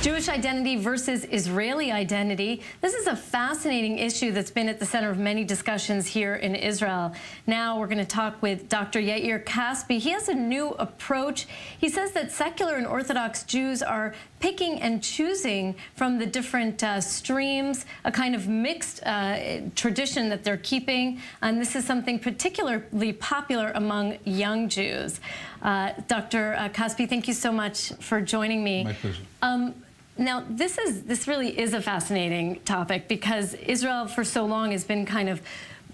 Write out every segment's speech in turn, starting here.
Jewish identity versus Israeli identity. This is a fascinating issue that's been at the center of many discussions here in Israel. Now we're going to talk with Dr. Yair Caspi. He has a new approach. He says that secular and Orthodox Jews are picking and choosing from the different streams, a kind of mixed tradition that they're keeping. And this is something particularly popular among young Jews. Dr. Caspi, thank you so much for joining me. My pleasure. Now, this really is a fascinating topic because Israel for so long has been kind of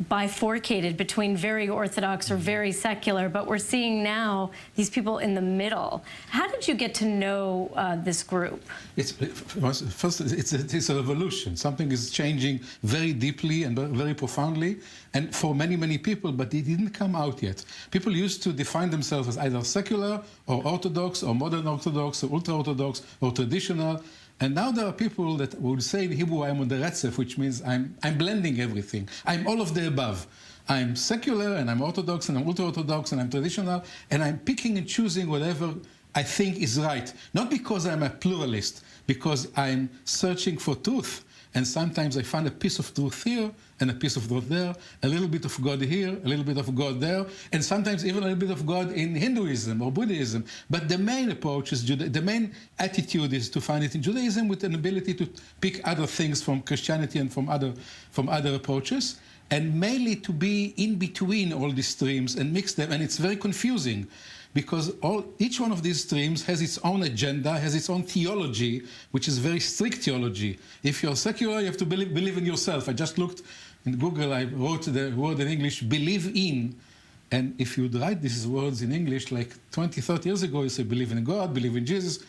bifurcated between very Orthodox or very secular, but we're seeing now these people in the middle. How did you get to know this group? First, it's a revolution. Something is changing very deeply and very profoundly, and for many, many people, but it didn't come out yet. People used to define themselves as either secular or Orthodox or modern Orthodox or ultra-Orthodox or traditional. And now there are people that would say in Hebrew, I'm on the retzef, which means I'm blending everything. I'm all of the above. I'm secular, and I'm Orthodox, and I'm ultra-Orthodox, and I'm traditional, and I'm picking and choosing whatever I think is right. Not because I'm a pluralist, because I'm searching for truth. And sometimes I find a piece of truth here and a piece of truth there, a little bit of God here, a little bit of God there, and sometimes even a little bit of God in Hinduism or Buddhism. But the main approach is the main attitude is to find it in Judaism with an ability to pick other things from Christianity and from other approaches, and mainly to be in between all these streams and mix them. And it's very confusing, because each one of these streams has its own agenda, has its own theology, which is very strict theology. If you're secular, you have to believe in yourself. I just looked in Google, I wrote the word in English, believe in. And if you'd write these words in English, like 20, 30 years ago, you say believe in God, believe in Jesus.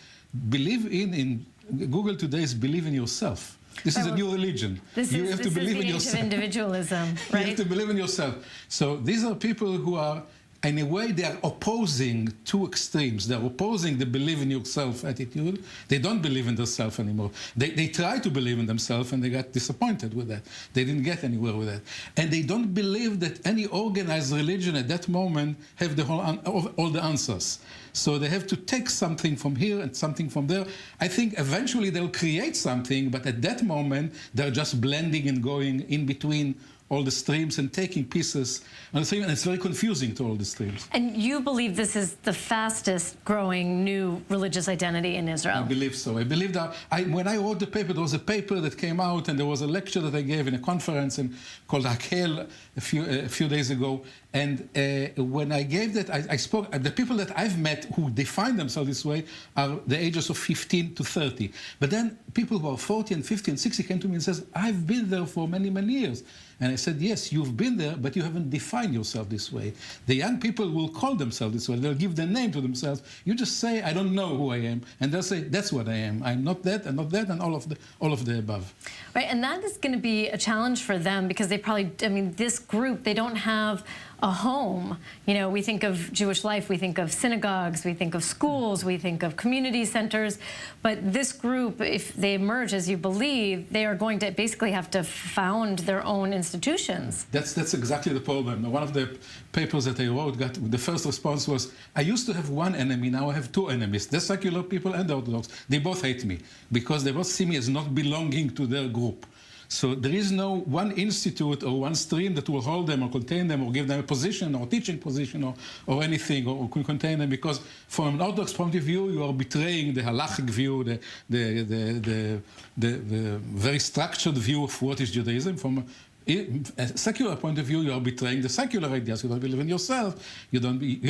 Believe in Google today is believe in yourself. This is a new religion. You have to believe in yourself. This is the age of individualism, right? You have to believe in yourself. So these are people who are, in a way, they are opposing two extremes. They're opposing the believe in yourself attitude. They don't believe in themselves anymore. They try to believe in themselves, and they got disappointed with that. They didn't get anywhere with that. And they don't believe that any organized religion at that moment have all the answers. So they have to take something from here and something from there. I think eventually they'll create something, but at that moment, they're just blending and going in between all the streams and taking pieces on the stream, and it's very confusing to all the streams. And you believe this is the fastest growing new religious identity in Israel? I believe so. I believe that when I wrote the paper, there was a paper that came out, and there was a lecture that I gave in a conference called Hakel a few days ago. And when I gave that, I spoke, the people that I've met who define themselves this way are the ages of 15 to 30. But then people who are 40 and 50 and 60 came to me and says, I've been there for many, many years. And I said, yes, you've been there, but you haven't defined yourself this way. The young people will call themselves this way. They'll give their name to themselves. You just say, I don't know who I am. And they'll say, that's what I am. I'm not that, and not that, and all of the above. Right, and that is going to be a challenge for them because they probably, I mean, this group, they don't have a home. You know, we think of Jewish life, we think of synagogues, we think of schools, we think of community centers. But this group, if they emerge as you believe, they are going to basically have to found their own institutions. That's exactly the problem. One of the papers that I wrote, the first response was, I used to have one enemy, now I have two enemies, the secular people and the Orthodox. They both hate me because they both see me as not belonging to their group. So there is no one institute or one stream that will hold them or contain them or give them a position or teaching position or anything or can contain them, because from an Orthodox point of view, you are betraying the halachic view, the very structured view of what is Judaism. From a secular point of view, you are betraying the secular ideas. You don't believe in yourself. You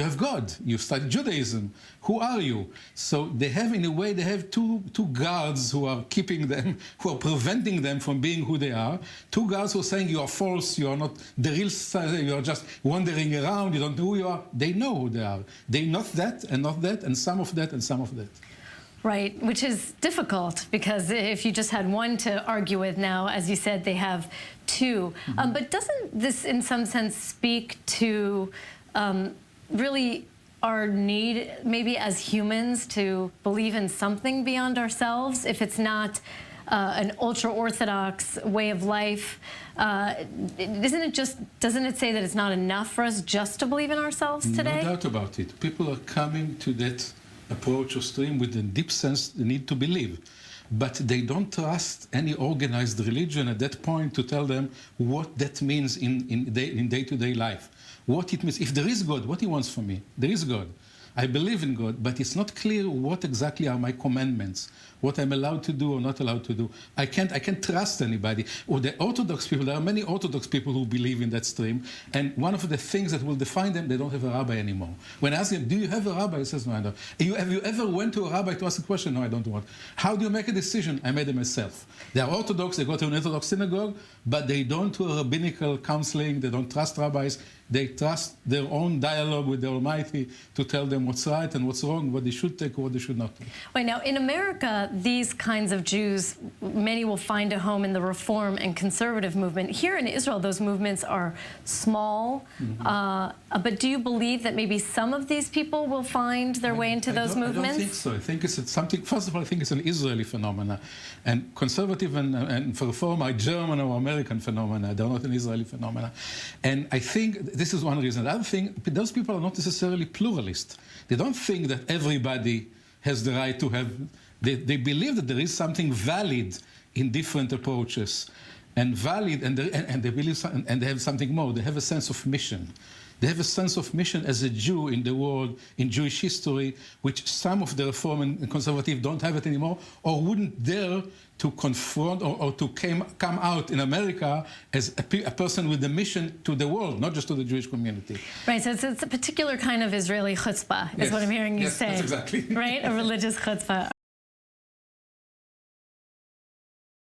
have God. You study Judaism. Who are you? So they have, in a way, they have two guards who are keeping them, who are preventing them from being who they are. Two guards who are saying you are false. You are not the real. You are just wandering around. You don't know who you are. They know who they are. They not that, and some of that, and some of that. Right, which is difficult because if you just had one to argue with now, as you said, they have two. But doesn't this in some sense speak to really our need maybe as humans to believe in something beyond ourselves? If it's not an ultra-Orthodox way of life, doesn't it say that it's not enough for us just to believe in ourselves today? No doubt about it. People are coming to that approach or stream with a deep sense, the need to believe. but they don't trust any organized religion at that point to tell them what that means in day-to-day life. What it means. If there is God, what he wants from me? There is God. I believe in God, but it's not clear what exactly are my commandments, what I'm allowed to do or not allowed to do. I can't trust anybody. Or the Orthodox people, there are many Orthodox people who believe in that stream, and one of the things that will define them, they don't have a rabbi anymore. When I ask him, do you have a rabbi? He says, no, I don't. Have you ever went to a rabbi to ask a question? No, I don't want. How do you make a decision? I made it myself. They are Orthodox, they go to an Orthodox synagogue, but they don't do rabbinical counseling, they don't trust rabbis, they trust their own dialogue with the Almighty to tell them what's right and what's wrong, what they should take or what they should not take. Right, now in America, these kinds of Jews, many will find a home in the Reform and Conservative movement. Here in Israel, those movements are small, but do you believe that maybe some of these people will find their way into those movements? I don't think so. I think it's something, first of all, I think it's an Israeli phenomenon. And conservative and Reform are German or American phenomena. They're not an Israeli phenomenon. And I think this is one reason. The other thing, those people are not necessarily pluralist. They don't think that everybody has the right to have... They believe that there is something valid in different approaches. And valid, and they believe, and they have something more. They have a sense of mission. They have a sense of mission as a Jew in the world, in Jewish history, which some of the Reform and Conservative don't have it anymore, or wouldn't dare to confront or to come out in America as a person with a mission to the world, not just to the Jewish community. Right, so it's a particular kind of Israeli chutzpah, is what I'm hearing you say. Yes, that's exactly. Right, a religious chutzpah.